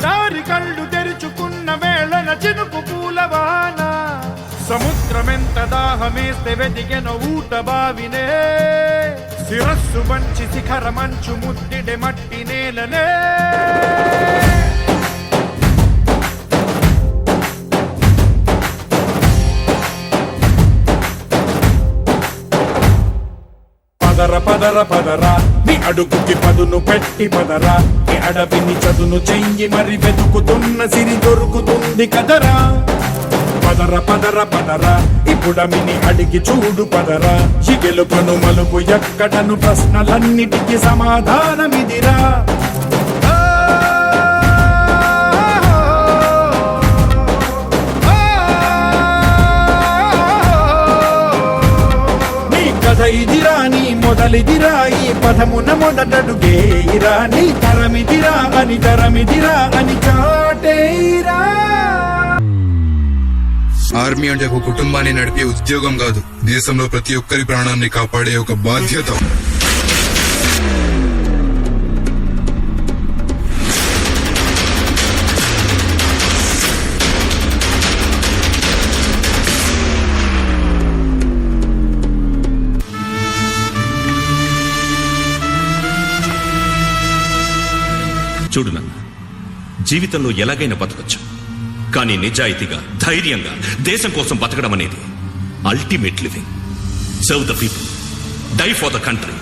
గోదారి కళ్ళు తెరుచుకున్న వేళన చినుకు పూలవాన సముద్రమెంత దాహమేస్తే వెతికెన ఊట బావినే శిరస్సు వంచి శిఖర మంచు ముద్దిడే మట్టి నేలనే పదర పదర పదరా నీ అడుగుకి పదును పెట్టి పదరా నీ అడవిని చదును చెయ్యి మరి వెతుకుతున్న సిరి దొరుకుతుంది కదరా పదర పదర పదరా ఇప్పుడమిని అడిగి చూడు పదరా ఈ గెలుపను మలుపు ఎక్కడను ప్రశ్నలన్నిటికీ సమాధానమిదిరా ఇదిరా నీ మొదలిదిరా ఈ పదమున మొదటడుగేయిరా నీ తరమిదిరా అని చాటేరా. ఆర్మీ అంటే ఒక కుటుంబాన్ని నడిపే ఉద్యోగం కాదు, దేశంలో ప్రతి ఒక్కరి ప్రాణాన్ని కాపాడే ఒక బాధ్యత. చూడు నాన్న, జీవితంలో ఎలాగైనా బతకచ్చు, కానీ నిజాయితీగా ధైర్యంగా దేశం కోసం బతకడం అనేది ultimate living. Serve the people, die for the country,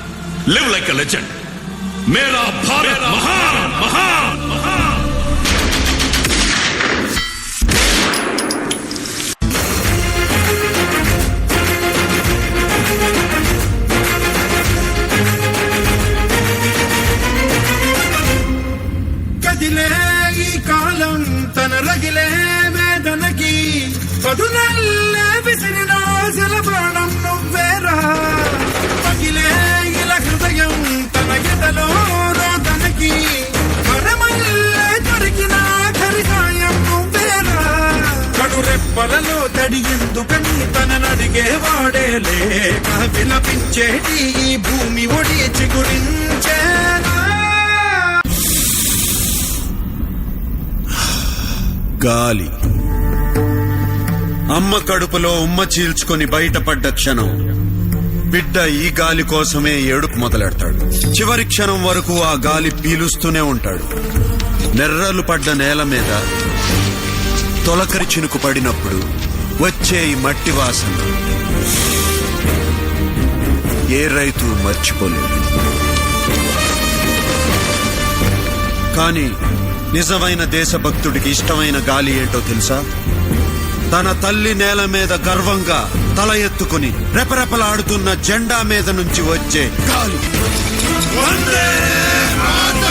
live like a legend. మేరా భారత్ మహాన్ మహాన్ మహాన్. ఈ కాలం తన రగిలే వేదనకి పదునల్లే విసిరిన జలబాణం నువ్వేరా. పగిలే ఇలా హృదయం తన ఎదలో రోదనకి మరమల్లే దొరికిన ఖరిసాయం నువ్వేరా. కడురెప్పలలో తడి ఎందుకని తననడిగేవాడేలే విలపించేటి ఈ భూమి ఒడి చిగురించేనా. గాలి అమ్మ కడుపులో ఉమ్మ చీల్చుకొని బయటపడ్డ క్షణం బిడ్డ ఈ గాలి కోసమే ఏడుపు మొదలెడతాడు. చివరి క్షణం వరకు ఆ గాలి పీలుస్తూనే ఉంటాడు. నెర్రలు పడ్డ నేల మీద తొలకరి చినుకు పడినప్పుడు వచ్చే ఈ మట్టి వాసన ఏ రైతు మర్చిపోలేడు. కానీ నిజమైన దేశభక్తుడికి ఇష్టమైన గాలి ఏంటో తెలుసా? తన తల్లి నేల మీద గర్వంగా తల ఎత్తుకుని రెపరెపలాడుతున్న జెండా మీద నుంచి వచ్చే గాలి. వందే మాతరం.